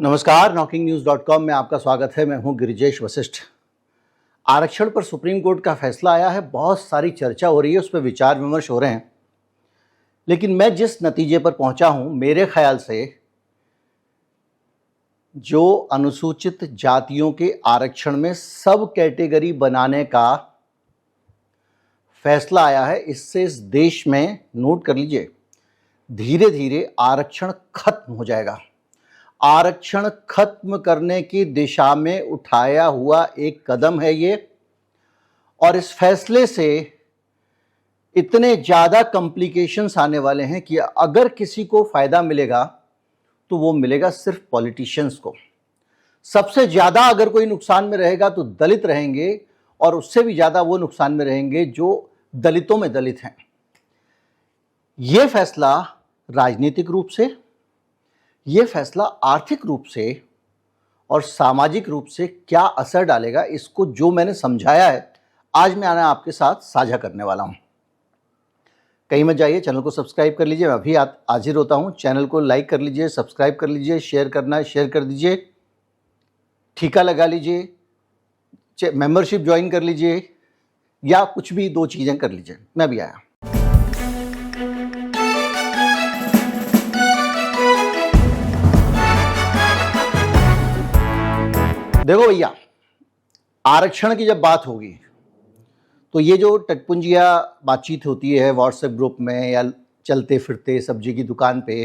नमस्कार, knocking-news.com में आपका स्वागत है। मैं हूं गिरिजेश वशिष्ठ। आरक्षण पर सुप्रीम कोर्ट का फैसला आया है, बहुत सारी चर्चा हो रही है, उस पर विचार विमर्श हो रहे हैं। लेकिन मैं जिस नतीजे पर पहुंचा हूं, मेरे ख्याल से जो अनुसूचित जातियों के आरक्षण में सब कैटेगरी बनाने का फैसला आया है, इससे इस देश में, नोट कर लीजिए, धीरे धीरे आरक्षण खत्म हो जाएगा। आरक्षण खत्म करने की दिशा में उठाया हुआ एक कदम है ये, और इस फैसले से इतने ज़्यादा कॉम्प्लिकेशंस आने वाले हैं कि अगर किसी को फ़ायदा मिलेगा तो वो मिलेगा सिर्फ पॉलिटिशियंस को। सबसे ज़्यादा अगर कोई नुकसान में रहेगा तो दलित रहेंगे, और उससे भी ज़्यादा वो नुकसान में रहेंगे जो दलितों में दलित हैं। ये फैसला राजनीतिक रूप से, ये फैसला आर्थिक रूप से और सामाजिक रूप से क्या असर डालेगा, इसको जो मैंने समझाया है आज मैं आपके साथ साझा करने वाला हूं। कहीं मत जाइए, चैनल को सब्सक्राइब कर लीजिए। मैं अभी हाजिर होता हूं। चैनल को लाइक कर लीजिए, सब्सक्राइब कर लीजिए, शेयर करना है शेयर कर दीजिए, ठीका लगा लीजिए, मेंबरशिप ज्वाइन कर लीजिए, या कुछ भी दो चीज़ें कर लीजिए। मैं भी आया। देखो भैया, आरक्षण की जब बात होगी तो ये जो टटपुंजिया बातचीत होती है व्हाट्सएप ग्रुप में या चलते फिरते सब्जी की दुकान पे,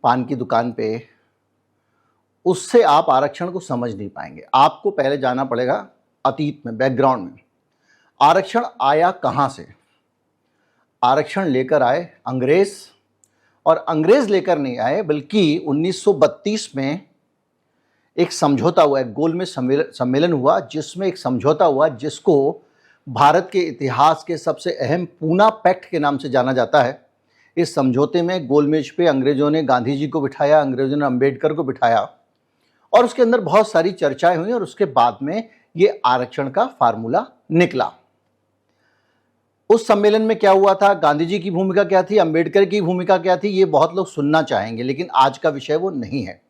पान की दुकान पे, उससे आप आरक्षण को समझ नहीं पाएंगे। आपको पहले जाना पड़ेगा अतीत में, बैकग्राउंड में। आरक्षण आया कहाँ से? आरक्षण लेकर आए अंग्रेज, और अंग्रेज लेकर नहीं आए बल्कि 1932 में एक समझौता हुआ, एक गोलमेज सम्मेलन हुआ, जिसमें एक समझौता हुआ जिसको भारत के इतिहास के सबसे अहम पूना पैक्ट के नाम से जाना जाता है। इस समझौते में गोलमेज पे अंग्रेजों ने गांधी जी को बिठाया, अंग्रेजों ने अंबेडकर को बिठाया, और उसके अंदर बहुत सारी चर्चाएं हुई, और उसके बाद में ये आरक्षण का फार्मूला निकला। उस सम्मेलन में क्या हुआ था, गांधी जी की भूमिका क्या थी, अंबेडकर की भूमिका क्या थी, ये बहुत लोग सुनना चाहेंगे, लेकिन आज का विषय वो नहीं है।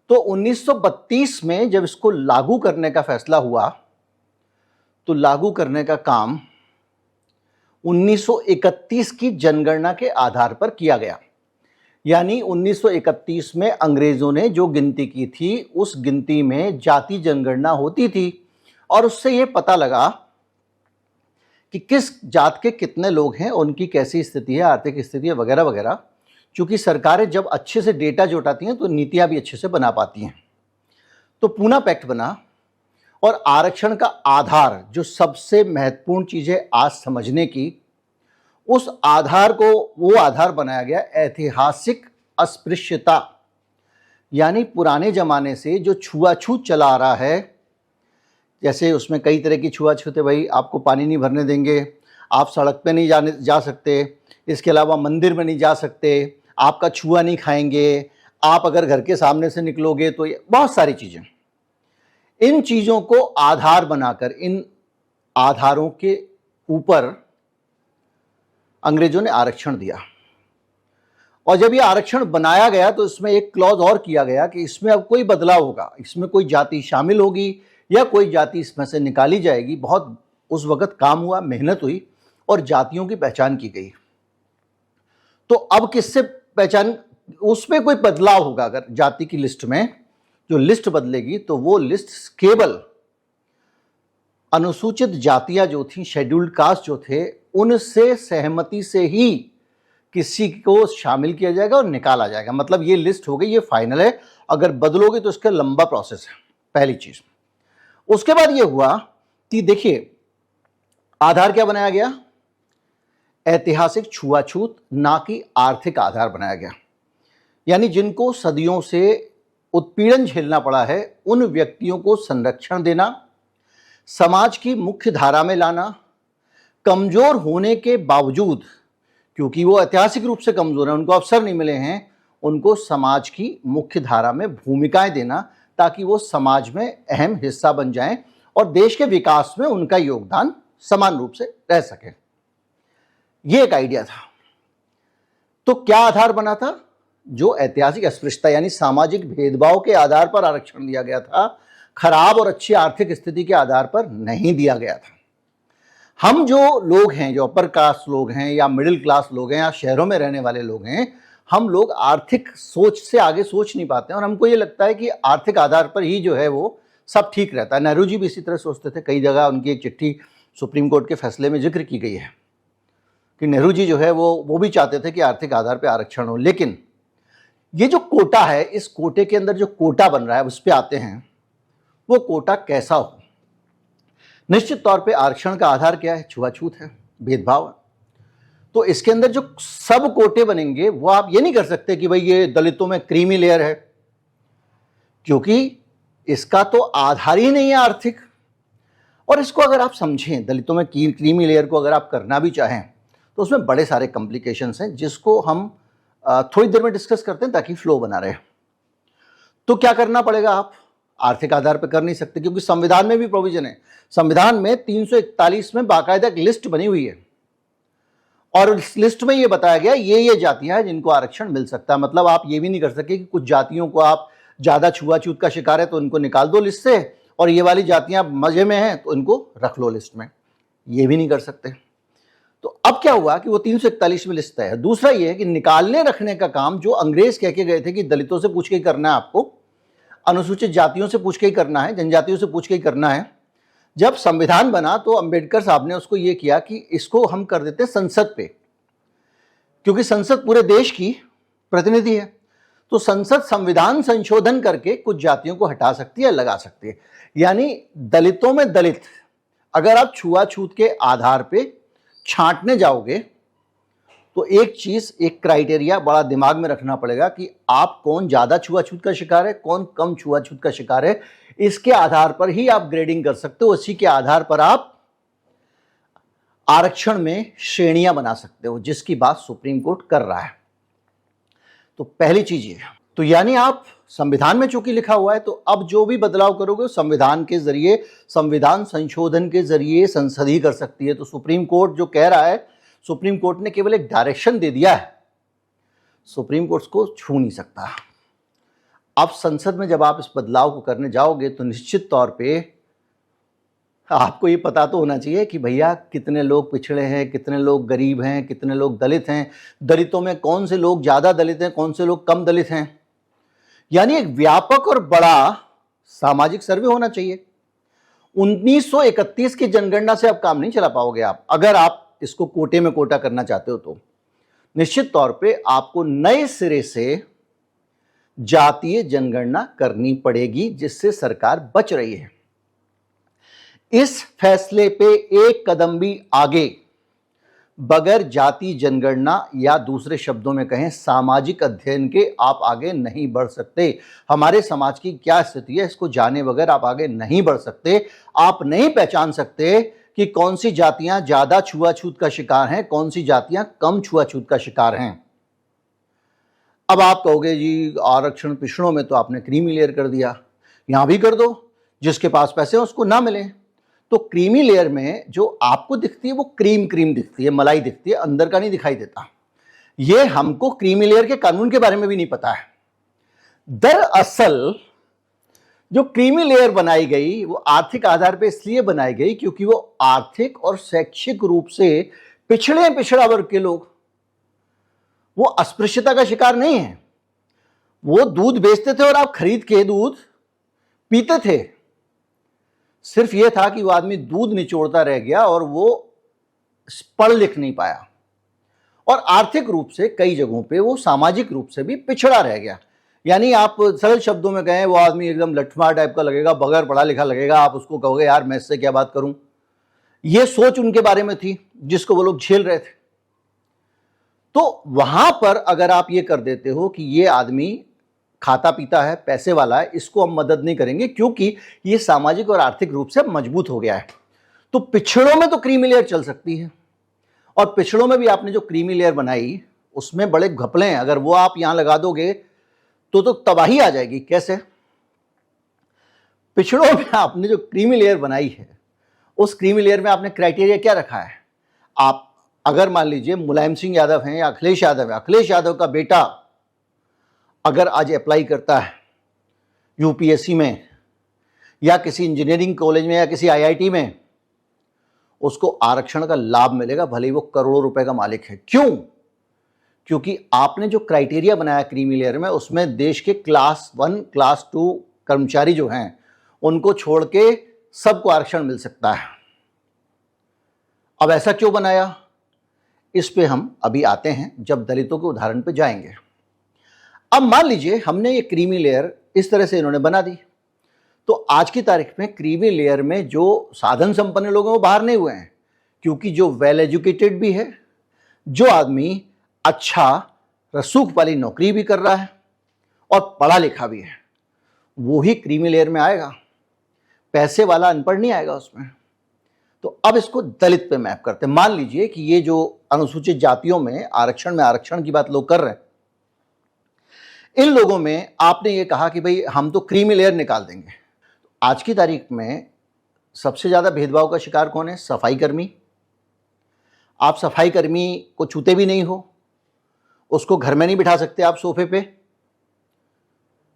तो 1932 में जब इसको लागू करने का फैसला हुआ तो लागू करने का काम 1931 की जनगणना के आधार पर किया गया। यानी 1931 में अंग्रेजों ने जो गिनती की थी, उस गिनती में जाति जनगणना होती थी, और उससे ये पता लगा कि किस जात के कितने लोग हैं, उनकी कैसी स्थिति है, आर्थिक स्थिति है, वगैरह वगैरह। क्योंकि सरकारें जब अच्छे से डेटा जुटाती हैं तो नीतियां भी अच्छे से बना पाती हैं। तो पूना पैक्ट बना, और आरक्षण का आधार, जो सबसे महत्वपूर्ण चीज़ है आज समझने की, उस आधार को, वो आधार बनाया गया ऐतिहासिक अस्पृश्यता। यानी पुराने ज़माने से जो छुआछूत चला आ रहा है, जैसे उसमें कई तरह की छुआछूत है। भाई, आपको पानी नहीं भरने देंगे, आप सड़क पे नहीं जा सकते, इसके अलावा मंदिर में नहीं जा सकते, आपका छुआ नहीं खाएंगे, आप अगर घर के सामने से निकलोगे तो, ये बहुत सारी चीज़ें। इन चीज़ों को आधार बनाकर, इन आधारों के ऊपर अंग्रेजों ने आरक्षण दिया। और जब ये आरक्षण बनाया गया तो इसमें एक क्लॉज और किया गया कि इसमें अब कोई बदलाव होगा, इसमें कोई जाति शामिल होगी या कोई जाति इसमें से निकाली जाएगी। बहुत उस वक्त काम हुआ, मेहनत हुई, और जातियों की पहचान की गई। तो अब किससे पहचान, उसमें कोई बदलाव होगा अगर जाति की लिस्ट में, जो लिस्ट बदलेगी तो वो लिस्ट केवल अनुसूचित जातियां जो थी, शेड्यूल्ड कास्ट जो थे, उनसे सहमति से ही किसी को शामिल किया जाएगा और निकाला जाएगा। मतलब ये लिस्ट हो गई, ये फाइनल है। अगर बदलोगे तो इसका लंबा प्रोसेस है, पहली चीज। उसके बाद ये हुआ कि देखिए, आधार क्या बनाया गया? ऐतिहासिक छुआछूत, ना कि आर्थिक आधार बनाया गया। यानी जिनको सदियों से उत्पीड़न झेलना पड़ा है, उन व्यक्तियों को संरक्षण देना, समाज की मुख्य धारा में लाना, कमजोर होने के बावजूद, क्योंकि वो ऐतिहासिक रूप से कमजोर हैं, उनको अवसर नहीं मिले हैं, उनको समाज की मुख्य धारा में भूमिकाएं देना, ताकि वो समाज में अहम हिस्सा बन जाएं और देश के विकास में उनका योगदान समान रूप से रह सके। ये एक आइडिया था। तो क्या आधार बना था? जो ऐतिहासिक अस्पृश्यता यानी सामाजिक भेदभाव के आधार पर आरक्षण दिया गया था, खराब और अच्छी आर्थिक स्थिति के आधार पर नहीं दिया गया था। हम जो लोग हैं, जो अपर कास्ट लोग हैं या मिडिल क्लास लोग हैं या शहरों में रहने वाले लोग हैं, हम लोग आर्थिक सोच से आगे सोच नहीं पाते हैं और हमको ये लगता है कि आर्थिक आधार पर ही जो है वो सब ठीक रहता है। नेहरू जी भी इसी तरह सोचते थे। कई जगह उनकी एक चिट्ठी सुप्रीम कोर्ट के फैसले में जिक्र की गई है कि नेहरू जी जो है वो भी चाहते थे कि आर्थिक आधार पर आरक्षण हो। लेकिन ये जो कोटा है, इस कोटे के अंदर जो कोटा बन रहा है उस पर आते हैं, वो कोटा कैसा हो। निश्चित तौर पे आरक्षण का आधार क्या है? छुआछूत है, भेदभाव है। तो इसके अंदर जो सब कोटे बनेंगे वो आप ये नहीं कर सकते कि भाई ये दलितों में क्रीमी लेयर है, क्योंकि इसका तो आधार ही नहीं है आर्थिक। और इसको अगर आप समझें, दलितों में क्रीमी लेयर को अगर आप करना भी चाहें तो उसमें बड़े सारे कॉम्प्लिकेशंस हैं, जिसको हम थोड़ी देर में डिस्कस करते हैं ताकि फ्लो बना रहे। तो क्या करना पड़ेगा? आप आर्थिक आधार पर कर नहीं सकते, क्योंकि संविधान में भी प्रोविजन है। संविधान में 341 में बाकायदा एक लिस्ट बनी हुई है और इस लिस्ट में ये बताया गया ये जातियां हैं जिनको आरक्षण मिल सकता है। मतलब आप ये भी नहीं कर सके कि कुछ जातियों को आप ज्यादा छुआछूत का शिकार है तो उनको निकाल दो लिस्ट से, और ये वाली जातियां मजे में हैं तो इनको रख लो लिस्ट में। ये भी नहीं कर सकते। तो अब क्या हुआ कि वो 341 में लिस्ट है। दूसरा ये है कि निकालने रखने का काम जो अंग्रेज कह के गए थे कि दलितों से पूछ के ही करना है, आपको अनुसूचित जातियों से पूछ के ही करना है, जनजातियों से पूछ के ही करना है। जब संविधान बना तो अंबेडकर साहब ने उसको ये किया कि इसको हम कर देते हैं संसद पे, क्योंकि संसद पूरे देश की प्रतिनिधि है। तो संसद संविधान संशोधन करके कुछ जातियों को हटा सकती है, लगा सकती है। यानी दलितों में दलित अगर आप छुआछूत के आधार पे छांटने जाओगे तो एक चीज, एक क्राइटेरिया बड़ा दिमाग में रखना पड़ेगा कि आप कौन ज्यादा छुआछूत का शिकार है, कौन कम छुआछूत का शिकार है। इसके आधार पर ही आप ग्रेडिंग कर सकते हो। इसी के आधार पर आप आरक्षण में श्रेणियां बना सकते हो, जिसकी बात सुप्रीम कोर्ट कर रहा है। तो पहली चीज ये, तो यानी आप संविधान में चूंकि लिखा हुआ है तो अब जो भी बदलाव करोगे संविधान के जरिए, संविधान संशोधन के जरिए संसद ही कर सकती है। तो सुप्रीम कोर्ट जो कह रहा है, सुप्रीम कोर्ट ने केवल एक डायरेक्शन दे दिया है, सुप्रीम कोर्ट को छू नहीं सकता। अब संसद में जब आप इस बदलाव को करने जाओगे तो निश्चित तौर पे आपको ये पता तो होना चाहिए कि भैया कितने लोग पिछड़े हैं, कितने लोग गरीब हैं, कितने लोग दलित हैं, दलितों में कौन से लोग ज्यादा दलित हैं, कौन से लोग कम दलित हैं। यानी एक व्यापक और बड़ा सामाजिक सर्वे होना चाहिए। 1931 की जनगणना से अब काम नहीं चला पाओगे आप। अगर आप इसको कोटे में कोटा करना चाहते हो तो निश्चित तौर पे आपको नए सिरे से जातीय जनगणना करनी पड़ेगी, जिससे सरकार बच रही है। इस फैसले पे एक कदम भी आगे बगैर जाति जनगणना या दूसरे शब्दों में कहें सामाजिक अध्ययन के आप आगे नहीं बढ़ सकते। हमारे समाज की क्या स्थिति है इसको जाने बगैर आप आगे नहीं बढ़ सकते। आप नहीं पहचान सकते कि कौन सी जातियां ज्यादा छुआछूत का शिकार हैं, कौन सी जातियां कम छुआछूत का शिकार हैं। अब आप कहोगे जी आरक्षण पिछड़ों में तो आपने क्रीमी लेयर कर दिया, यहां भी कर दो, जिसके पास पैसे हैं उसको ना मिले। तो क्रीमी लेयर में जो आपको दिखती है वो क्रीम क्रीम दिखती है, मलाई दिखती है, अंदर का नहीं दिखाई देता। ये हमको क्रीमी लेयर के कानून के बारे में भी नहीं पता है। दरअसल जो क्रीमी लेयर बनाई गई वो आर्थिक आधार पर इसलिए बनाई गई क्योंकि वो आर्थिक और शैक्षिक रूप से पिछड़ा वर्ग के लोग, वो अस्पृश्यता का शिकार नहीं है। वो दूध बेचते थे और आप खरीद के दूध पीते थे। सिर्फ यह था कि वो आदमी दूध निचोड़ता रह गया और वो पढ़ लिख नहीं पाया, और आर्थिक रूप से कई जगहों पे वो सामाजिक रूप से भी पिछड़ा रह गया। यानी आप सरल शब्दों में कहें वो आदमी एकदम लठमार टाइप का लगेगा, बगैर पढ़ा लिखा लगेगा। आप उसको कहोगे यार मैं इससे क्या बात करूं। ये सोच उनके बारे में थी जिसको वो लोग झेल रहे थे। तो वहां पर अगर आप ये कर देते हो कि ये आदमी खाता पीता है, पैसे वाला है, इसको हम मदद नहीं करेंगे क्योंकि ये सामाजिक और आर्थिक रूप से मजबूत हो गया है, तो पिछड़ों में तो क्रीमी लेयर चल सकती है। और पिछड़ों में भी आपने जो क्रीमी लेयर बनाई उसमें बड़े घपले हैं। अगर वो आप यहां लगा दोगे तो तबाही आ जाएगी। कैसे? पिछड़ों में आपने जो क्रीमी लेयर बनाई है उस क्रीमी लेयर में आपने क्राइटेरिया क्या रखा है? आप अगर मान लीजिए मुलायम सिंह यादव हैं या अखिलेश यादव है, अखिलेश यादव का बेटा अगर आज अप्लाई करता है यूपीएससी में या किसी इंजीनियरिंग कॉलेज में या किसी आईआईटी में, उसको आरक्षण का लाभ मिलेगा, भले ही वो करोड़ों रुपए का मालिक है। क्यों? क्योंकि आपने जो क्राइटेरिया बनाया क्रीमी लेयर में, उसमें देश के क्लास 1 क्लास 2 कर्मचारी जो हैं उनको छोड़ के सबको आरक्षण मिल सकता है। अब ऐसा क्यों बनाया, इस पे हम अभी आते हैं जब दलितों के उदाहरण पे जाएंगे। अब मान लीजिए हमने ये क्रीमी लेयर इस तरह से इन्होंने बना दी, तो आज की तारीख में क्रीमी लेयर में जो साधन संपन्न लोग हैं वो बाहर नहीं हुए हैं, क्योंकि जो वेल एजुकेटेड भी है, जो आदमी अच्छा रसूख वाली नौकरी भी कर रहा है और पढ़ा लिखा भी है, वो ही क्रीमी लेयर में आएगा। पैसे वाला अनपढ़ नहीं आएगा उसमें। तो अब इसको दलित पे मैप करते हैं। मान लीजिए कि ये जो अनुसूचित जातियों में आरक्षण की बात लोग कर रहे हैं, इन लोगों में आपने ये कहा कि भाई हम तो क्रीमी लेयर निकाल देंगे। आज की तारीख में सबसे ज्यादा भेदभाव का शिकार कौन है? सफाई कर्मी। आप सफाई कर्मी को छूते भी नहीं हो, उसको घर में नहीं बिठा सकते आप सोफे पे,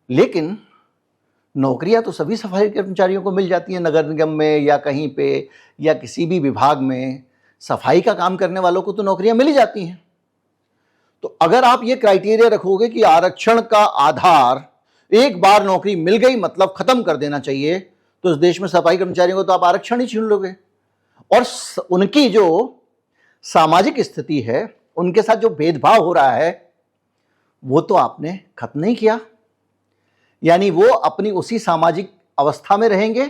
लेकिन नौकरियां तो सभी सफाई कर्मचारियों को मिल जाती हैं, नगर निगम में या कहीं पे या किसी भी विभाग में सफाई का काम करने वालों को तो नौकरियां मिल ही जाती हैं। तो अगर आप ये क्राइटेरिया रखोगे कि आरक्षण का आधार एक बार नौकरी मिल गई मतलब खत्म कर देना चाहिए, तो इस देश में सफाई कर्मचारियों को तो आप आरक्षण ही छीन लोगे, और उनकी जो सामाजिक स्थिति है, उनके साथ जो भेदभाव हो रहा है, वो तो आपने खत्म नहीं किया। यानी वो अपनी उसी सामाजिक अवस्था में रहेंगे,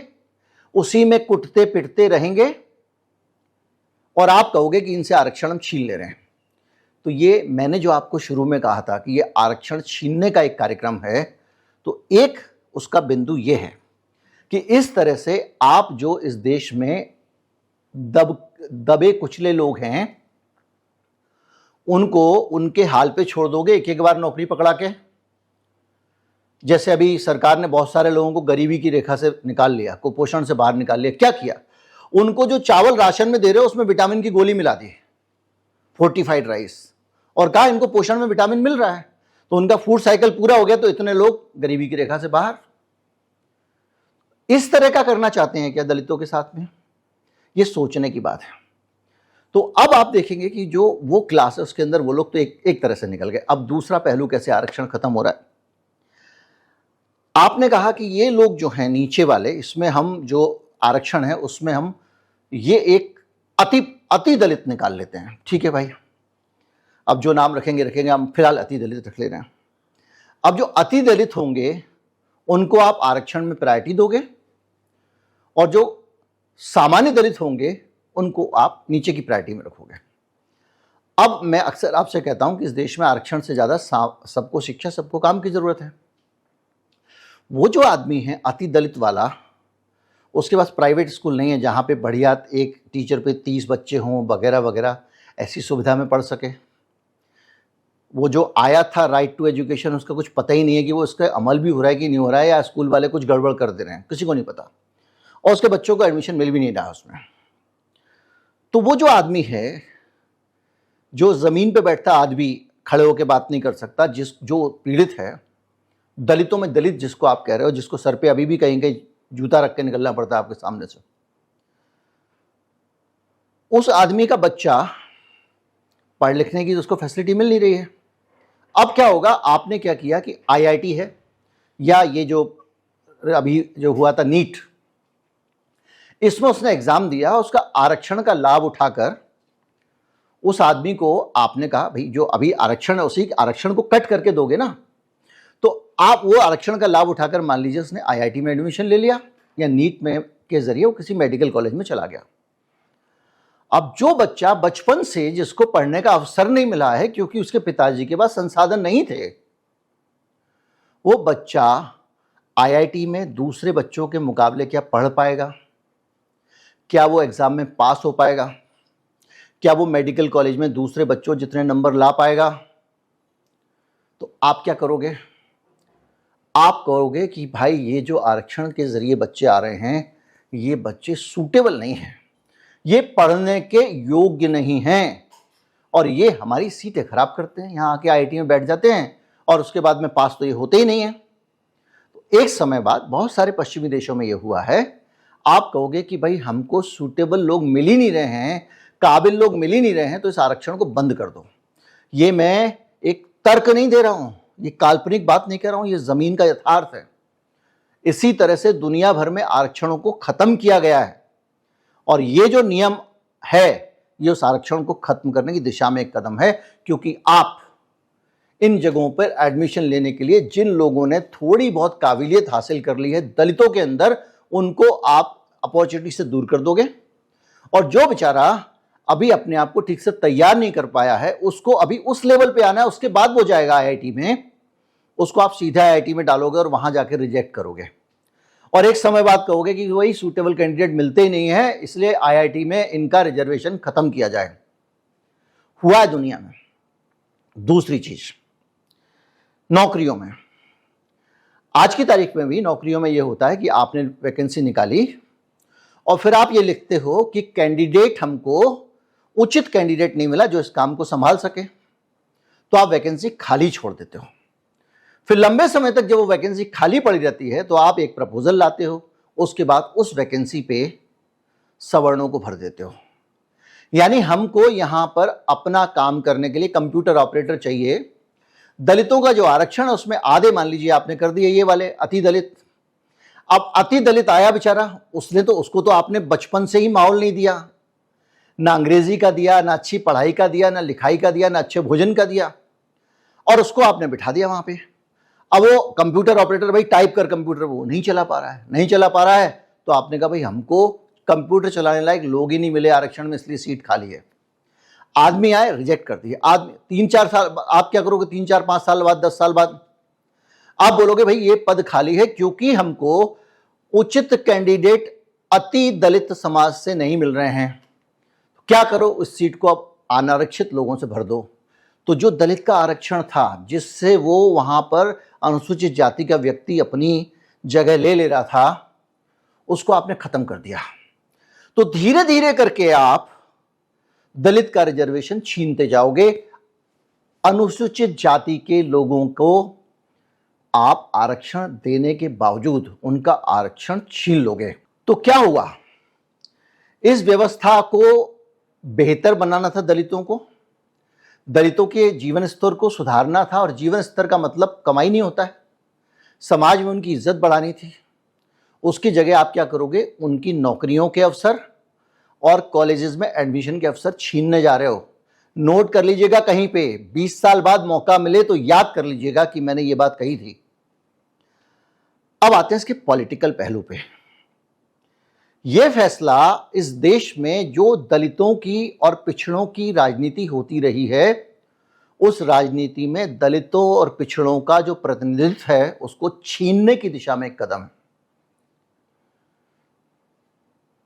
उसी में कुटते पिटते रहेंगे, और आप कहोगे कि इनसे आरक्षण हम छीन ले रहे हैं। तो ये मैंने जो आपको शुरू में कहा था कि ये आरक्षण छीनने का एक कार्यक्रम है, तो एक उसका बिंदु ये है कि इस तरह से आप जो इस देश में दबे कुचले लोग हैं, उनको उनके हाल पे छोड़ दोगे एक एक बार नौकरी पकड़ा के। जैसे अभी सरकार ने बहुत सारे लोगों को गरीबी की रेखा से निकाल लिया, कुपोषण से बाहर निकाल लिया। क्या किया? उनको जो चावल राशन में दे रहे हो उसमें विटामिन की गोली मिला दी, फोर्टिफाइड राइस, और कहा इनको पोषण में विटामिन मिल रहा है, तो उनका फूड साइकिल पूरा हो गया, तो इतने लोग गरीबी की रेखा से बाहर। इस तरह का करना चाहते हैं क्या दलितों के साथ में? ये सोचने की बात है। तो अब आप देखेंगे कि जो वो क्लास है उसके अंदर वो लोग तो एक तरह से निकल गए। अब दूसरा पहलू कैसे आरक्षण खत्म हो रहा है। आपने कहा कि ये लोग जो हैं नीचे वाले, इसमें हम जो आरक्षण है उसमें हम ये एक अति दलित निकाल लेते हैं। ठीक है भाई, अब जो नाम रखेंगे, हम फिलहाल अति दलित रख ले रहे हैं। अब जो अति दलित होंगे उनको आप आरक्षण में प्रायोरिटी दोगे, और जो सामान्य दलित होंगे उनको आप नीचे की प्रायोरिटी में रखोगे। अब मैं अक्सर आपसे कहता हूं कि इस देश में आरक्षण से ज्यादा सबको शिक्षा, सबको काम की जरूरत है। वो जो आदमी है अति दलित वाला, उसके पास प्राइवेट स्कूल नहीं है जहां पे बढ़िया एक टीचर पे 30 बच्चे हों वगैरह वगैरह, ऐसी सुविधा में पढ़ सके। वो जो आया था राइट टू एजुकेशन, उसका कुछ पता ही नहीं है कि वो इसका अमल भी हो रहा है कि नहीं हो रहा है, या स्कूल वाले कुछ गड़बड़ कर दे रहे हैं, किसी को नहीं पता, और उसके बच्चों को एडमिशन मिल भी नहीं रहा उसमें। तो वो जो आदमी है, जो जमीन पे बैठता आदमी खड़े होकर बात नहीं कर सकता, जो पीड़ित है, दलितों में दलित जिसको आप कह रहे हो, जिसको सर पे अभी भी कहीं कहीं जूता रख के निकलना पड़ता है आपके सामने से, उस आदमी का बच्चा पढ़ लिखने की उसको फैसिलिटी मिल नहीं रही है। अब क्या होगा? आपने क्या किया कि आईआईटी है या ये जो अभी जो हुआ था नीट, इसमें उसने एग्जाम दिया, उसका आरक्षण का लाभ उठाकर उस आदमी को आपने कहा भाई जो अभी आरक्षण है उसी आरक्षण को कट करके दोगे ना, तो आप वो आरक्षण का लाभ उठाकर मान लीजिए उसने आईआईटी में एडमिशन ले लिया, या नीट में के जरिए वो किसी मेडिकल कॉलेज में चला गया। अब जो बच्चा बचपन से जिसको पढ़ने का अवसर नहीं मिला है क्योंकि उसके पिताजी के पास संसाधन नहीं थे, वो बच्चा आईआईटी में दूसरे बच्चों के मुकाबले क्या पढ़ पाएगा? क्या वो एग्जाम में पास हो पाएगा? क्या वो मेडिकल कॉलेज में दूसरे बच्चों जितने नंबर ला पाएगा? तो आप क्या करोगे? आप कहोगे कि भाई ये जो आरक्षण के जरिए बच्चे आ रहे हैं, ये बच्चे सूटेबल नहीं हैं, ये पढ़ने के योग्य नहीं हैं, और ये हमारी सीटें खराब करते हैं, यहाँ आके आईआईटी में बैठ जाते हैं और उसके बाद में पास तो ये होते ही नहीं है। तो एक समय बाद बहुत सारे पश्चिमी देशों में ये हुआ है। आप कहोगे कि भाई हमको सूटेबल लोग मिल ही नहीं रहे हैं, काबिल लोग मिल ही नहीं रहे हैं, तो इस आरक्षण को बंद कर दो। ये मैं एक तर्क नहीं दे रहा हूं, ये काल्पनिक बात नहीं कह रहा हूं, ये जमीन का यथार्थ है। इसी तरह से दुनिया भर में आरक्षणों को खत्म किया गया है और ये जो नियम है ये उस आरक्षण को खत्म करने की दिशा में एक कदम है, क्योंकि आप इन जगहों पर एडमिशन लेने के लिए जिन लोगों ने थोड़ी बहुत काबिलियत हासिल कर ली है दलितों के अंदर, उनको आप अपॉर्चुनिटी से दूर कर दोगे, और जो बेचारा अभी अपने आप को ठीक से तैयार नहीं कर पाया है, उसको अभी उस लेवल पे आना है, उसके बाद वो जाएगा आईआईटी में, उसको आप सीधा आईआईटी में डालोगे और वहां जाके रिजेक्ट करोगे और एक समय बाद कहोगे कि वही सूटेबल कैंडिडेट मिलते ही नहीं है, इसलिए आईआईटी में इनका रिजर्वेशन खत्म किया जाए। हुआ है दुनिया में। दूसरी चीज, नौकरियों में, आज की तारीख में भी नौकरियों में यह होता है कि आपने वैकेंसी निकाली और फिर आप ये लिखते हो कि कैंडिडेट, हमको उचित कैंडिडेट नहीं मिला जो इस काम को संभाल सके, तो आप वैकेंसी खाली छोड़ देते हो। फिर लंबे समय तक जब वो वैकेंसी खाली पड़ी रहती है तो आप एक प्रपोजल लाते हो, उसके बाद उस वैकेंसी पे सवर्णों को भर देते हो। यानी हमको यहां पर अपना काम करने के लिए कंप्यूटर ऑपरेटर चाहिए। दलितों का जो आरक्षण है उसमें आधे मान लीजिए आपने कर दिए ये वाले अति दलित। अब अति दलित आया बेचारा, उसको तो आपने बचपन से ही माहौल नहीं दिया, ना अंग्रेजी का दिया, ना अच्छी पढ़ाई का दिया, ना लिखाई का दिया, ना अच्छे भोजन का दिया, और उसको आपने बिठा दिया वहां पे। अब वो कंप्यूटर ऑपरेटर, भाई टाइप कर कंप्यूटर, वो नहीं चला पा रहा है, तो आपने कहा भाई हमको कंप्यूटर चलाने लायक लोग ही नहीं मिले आरक्षण में, इसलिए सीट खाली है। आदमी आए, रिजेक्ट कर दिए। आदमी 3-4 साल, आप क्या करोगे 3-4-5 साल बाद, 10 साल बाद आप बोलोगे भाई ये पद खाली है क्योंकि हमको उचित कैंडिडेट अति दलित समाज से नहीं मिल रहे हैं। क्या करो, उस सीट को अब अनारक्षित लोगों से भर दो। तो जो दलित का आरक्षण था, जिससे वो वहां पर अनुसूचित जाति का व्यक्ति अपनी जगह ले रहा था, उसको आपने खत्म कर दिया। तो धीरे धीरे करके आप दलित का रिजर्वेशन छीनते जाओगे, अनुसूचित जाति के लोगों को आप आरक्षण देने के बावजूद उनका आरक्षण छीन लोगे। तो क्या हुआ, इस व्यवस्था को बेहतर बनाना था, दलितों के जीवन स्तर को सुधारना था, और जीवन स्तर का मतलब कमाई नहीं होता है, समाज में उनकी इज्जत बढ़ानी थी। उसकी जगह आप क्या करोगे, उनकी नौकरियों के अवसर और कॉलेजेस में एडमिशन के अवसर छीनने जा रहे हो। नोट कर लीजिएगा, कहीं पे 20 साल बाद मौका मिले तो याद कर लीजिएगा कि मैंने ये बात कही थी। अब आते हैं इसके पॉलिटिकल पहलू पे। यह फैसला इस देश में जो दलितों की और पिछड़ों की राजनीति होती रही है, उस राजनीति में दलितों और पिछड़ों का जो प्रतिनिधित्व है उसको छीनने की दिशा में एक कदम है।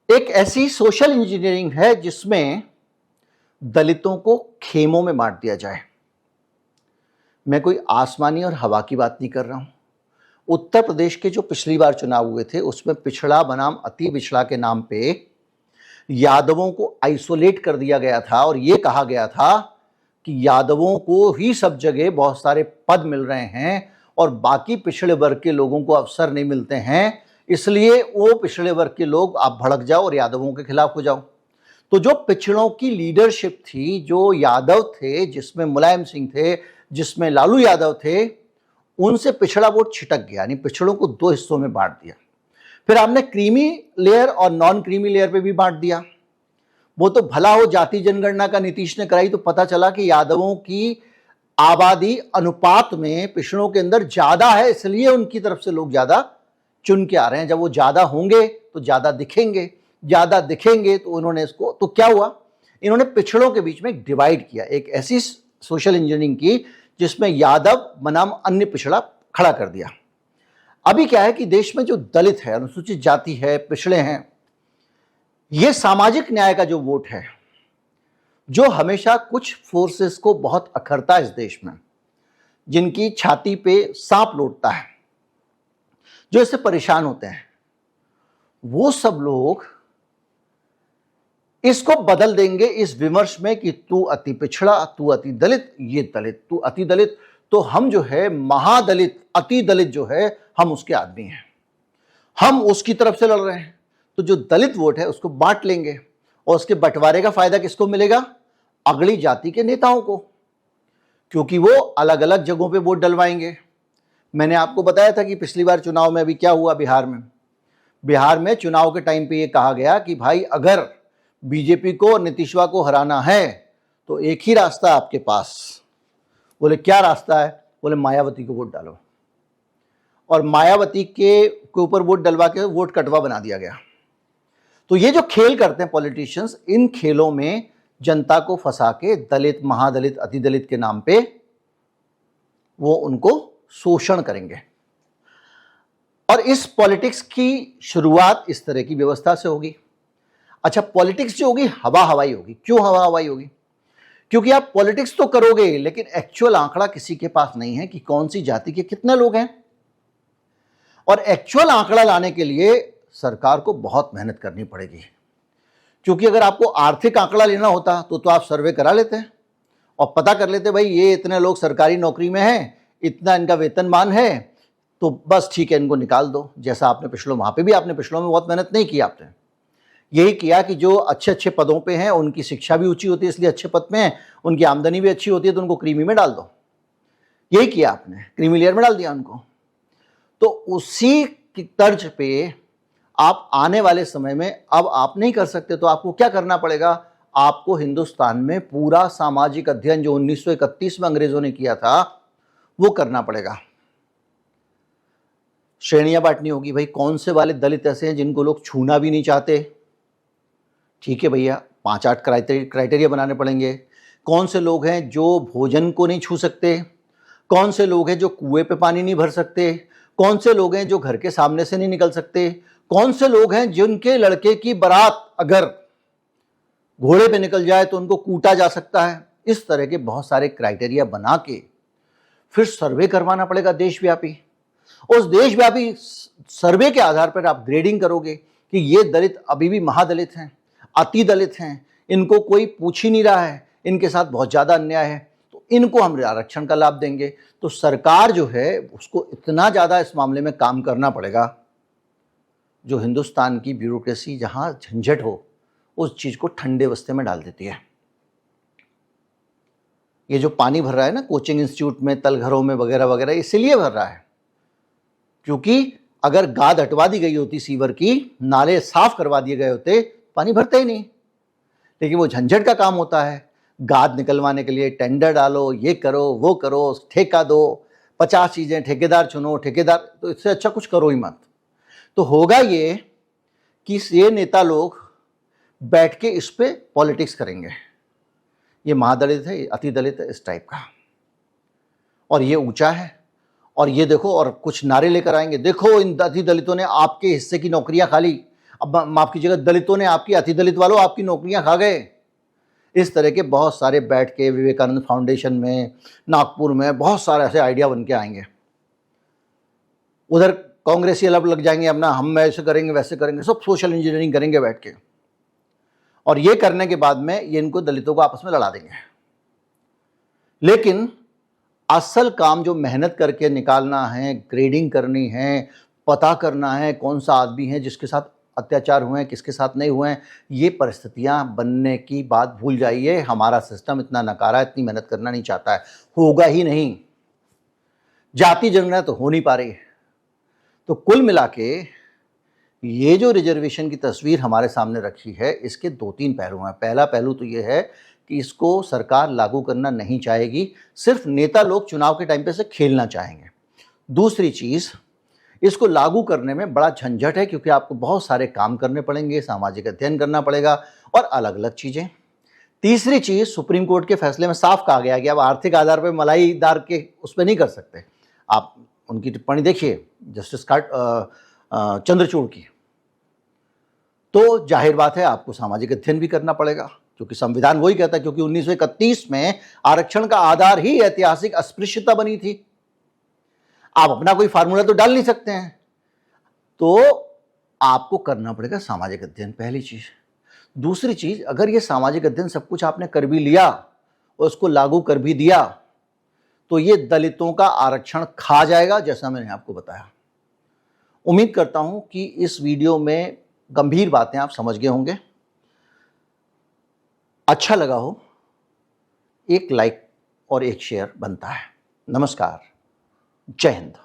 एक ऐसी सोशल इंजीनियरिंग है जिसमें दलितों को खेमों में बांट दिया जाए। मैं कोई आसमानी और हवा की बात नहीं कर रहा हूं। उत्तर प्रदेश के जो पिछली बार चुनाव हुए थे उसमें पिछड़ा बनाम अति पिछड़ा के नाम पे यादवों को आइसोलेट कर दिया गया था और यह कहा गया था कि यादवों को ही सब जगह बहुत सारे पद मिल रहे हैं और बाकी पिछड़े वर्ग के लोगों को अवसर नहीं मिलते हैं, इसलिए वो पिछड़े वर्ग के लोग आप भड़क जाओ और यादवों के खिलाफ हो जाओ। तो जो पिछड़ों की लीडरशिप थी, जो यादव थे, जिसमें मुलायम सिंह थे, जिसमें लालू यादव थे, उनसे पिछड़ा वोट छिटक गया, यानी पिछड़ों को दो हिस्सों में बांट दिया। फिर आपने क्रीमी लेयर और नॉन क्रीमी लेयर पे भी बांट दिया। वो तो भला हो जाति जनगणना का नीतीश ने कराई तो पता चला कि यादवों की आबादी अनुपात में पिछड़ों के अंदर ज्यादा है, इसलिए उनकी तरफ से लोग ज्यादा चुन के आ रहे हैं। जब वो ज्यादा होंगे तो ज्यादा दिखेंगे तो उन्होंने इसको, तो क्या हुआ, इन्होंने पिछड़ों के बीच में एक डिवाइड किया, एक ऐसी सोशल इंजीनियरिंग की जिसमें यादव बनाम अन्य पिछड़ा खड़ा कर दिया। अभी क्या है कि देश में जो दलित है, अनुसूचित जाति है, पिछड़े हैं, ये सामाजिक न्याय का जो वोट है, जो हमेशा कुछ फोर्सेस को बहुत अखरता है इस देश में, जिनकी छाती पे सांप लौटता है, जो इससे परेशान होते हैं, वो सब लोग इसको बदल देंगे इस विमर्श में कि तू अति पिछड़ा, तू अति दलित, ये दलित, तू अति दलित, तो हम जो है महादलित, अति दलित जो है, हम उसके आदमी हैं, हम उसकी तरफ से लड़ रहे हैं। तो जो दलित वोट है उसको बांट लेंगे और उसके बंटवारे का फायदा किसको मिलेगा? अगली जाति के नेताओं को, क्योंकि वो अलग अलग जगहों पे वोट डलवाएंगे। मैंने आपको बताया था कि पिछली बार चुनाव में अभी क्या हुआ बिहार में चुनाव के टाइम पे ये कहा गया कि भाई अगर बीजेपी को और नीतीशवा को हराना है तो एक ही रास्ता है आपके पास। बोले क्या रास्ता है? बोले मायावती को वोट डालो, और मायावती के ऊपर वोट डलवा के वोट कटवा बना दिया गया। तो ये जो खेल करते हैं पॉलिटिशियंस, इन खेलों में जनता को फंसा के दलित, महादलित, अतिदलित के नाम पे वो उनको शोषण करेंगे। और इस पॉलिटिक्स की शुरुआत इस तरह की व्यवस्था से होगी। अच्छा, पॉलिटिक्स जो होगी हवा हवाई होगी। क्यों हवा हवाई होगी? क्योंकि आप पॉलिटिक्स तो करोगे लेकिन एक्चुअल आंकड़ा किसी के पास नहीं है कि कौन सी जाति के कितने लोग हैं। और एक्चुअल आंकड़ा लाने के लिए सरकार को बहुत मेहनत करनी पड़ेगी, क्योंकि अगर आपको आर्थिक आंकड़ा लेना होता तो आप सर्वे करा लेते हैं और पता कर लेते भाई ये इतने लोग सरकारी नौकरी में हैं, इतना इनका वेतनमान है, तो बस ठीक है, इनको निकाल दो। जैसा आपने वहां पे भी आपने पिछलों में बहुत मेहनत नहीं की, आपने यही किया कि जो अच्छे अच्छे पदों पे हैं उनकी शिक्षा भी ऊंची होती है, इसलिए अच्छे पद में हैं, उनकी आमदनी भी अच्छी होती है, तो उनको क्रीमी में डाल दो। यही किया आपने, क्रीमी लेयर में डाल दिया उनको। तो उसी की तर्ज पे आप आने वाले समय में, अब आप नहीं कर सकते तो आपको क्या करना पड़ेगा? आपको हिंदुस्तान में पूरा सामाजिक अध्ययन जो 1931 में अंग्रेजों ने किया था वो करना पड़ेगा। श्रेणियां बांटनी होगी। भाई कौन से वाले दलित ऐसे हैं जिनको लोग छूना भी नहीं चाहते? ठीक है भैया, 5-8 क्राइटेरिया बनाने पड़ेंगे। कौन से लोग हैं जो भोजन को नहीं छू सकते? कौन से लोग हैं जो कुएं पे पानी नहीं भर सकते? कौन से लोग हैं जो घर के सामने से नहीं निकल सकते? कौन से लोग हैं जिनके लड़के की बारात अगर घोड़े पे निकल जाए तो उनको कूटा जा सकता है? इस तरह के बहुत सारे क्राइटेरिया बना के फिर सर्वे करवाना पड़ेगा देशव्यापी। उस देशव्यापी सर्वे के आधार पर आप ग्रेडिंग करोगे कि ये दलित अभी भी महादलित हैं, अति दलित हैं, इनको कोई पूछ ही नहीं रहा है, इनके साथ बहुत ज़्यादा अन्याय है, तो इनको हम आरक्षण का लाभ देंगे। तो सरकार जो है उसको इतना ज़्यादा इस मामले में काम करना पड़ेगा, जो हिंदुस्तान की ब्यूरोक्रेसी जहाँ झंझट हो उस चीज़ को ठंडे बस्ते में डाल देती है। ये जो पानी भर रहा है ना कोचिंग इंस्टीट्यूट में, तलघरों में वगैरह वगैरह, इसीलिए भर रहा है क्योंकि अगर गाद हटवा दी गई होती सीवर की, नाले साफ करवा दिए गए होते, पानी भरते ही नहीं। लेकिन वो झंझट का काम होता है, गाद निकलवाने के लिए टेंडर डालो, ये करो वो करो, ठेका दो, 50 चीज़ें, ठेकेदार चुनो, ठेकेदार, तो इससे अच्छा कुछ करो ही मत। तो होगा ये कि ये नेता लोग बैठ के इस पे पॉलिटिक्स करेंगे, ये महादलित है, ये अति दलित है, इस टाइप का, और ये ऊंचा है, और ये देखो, और कुछ नारे लेकर आएंगे, देखो इन अति दलितों ने आपके हिस्से की नौकरियां खा ली, अब माफ कीजिएगा, दलितों ने आपकी, अति दलित वालों आपकी नौकरियां खा गए। इस तरह के बहुत सारे बैठ के विवेकानंद फाउंडेशन में, नागपुर में बहुत सारे ऐसे आइडिया बन के आएंगे। उधर कांग्रेसी अलग लग जाएंगे अपना, हम ऐसे करेंगे वैसे करेंगे, सब सोशल इंजीनियरिंग करेंगे बैठ के, और ये करने के बाद में ये इनको दलितों को आपस में लड़ा देंगे। लेकिन असल काम जो मेहनत करके निकालना है, ग्रेडिंग करनी है, पता करना है कौन सा आदमी है जिसके साथ अत्याचार हुए हैं, किसके साथ नहीं हुए हैं, ये परिस्थितियां बनने की बात भूल जाइए। हमारा सिस्टम इतना नकारा, इतनी मेहनत करना नहीं चाहता है, होगा ही नहीं। जाति जनगणना तो हो नहीं पा रही है। तो कुल मिला के ये जो रिजर्वेशन की तस्वीर हमारे सामने रखी है, इसके 2-3 पहलू हैं। पहला पहलू तो ये है कि इसको सरकार लागू करना नहीं चाहेगी, सिर्फ नेता लोग चुनाव के टाइम पे से खेलना चाहेंगे। दूसरी चीज़, इसको लागू करने में बड़ा झंझट है क्योंकि आपको बहुत सारे काम करने पड़ेंगे, सामाजिक अध्ययन करना पड़ेगा और अलग अलग चीज़ें। तीसरी चीज़, सुप्रीम कोर्ट के फैसले में साफ कहा गया कि आप आर्थिक आधार पर मलाईदार के उस पर नहीं कर सकते। आप उनकी टिप्पणी देखिए जस्टिस चंद्रचूड़ की, तो जाहिर बात है आपको सामाजिक अध्ययन भी करना पड़ेगा, क्योंकि संविधान वही कहता है, क्योंकि 1931 में आरक्षण का आधार ही ऐतिहासिक अस्पृश्यता बनी थी। आप अपना कोई फार्मूला तो डाल नहीं सकते हैं, तो आपको करना पड़ेगा सामाजिक अध्ययन, पहली चीज। दूसरी चीज, अगर ये सामाजिक अध्ययन सब कुछ आपने कर भी लिया और उसको लागू कर भी दिया, तो ये दलितों का आरक्षण खा जाएगा, जैसा मैंने आपको बताया। उम्मीद करता हूं कि इस वीडियो में गंभीर बातें आप समझ गए होंगे। अच्छा लगा हो, एक लाइक और एक शेयर बनता है। नमस्कार, जय हिंद।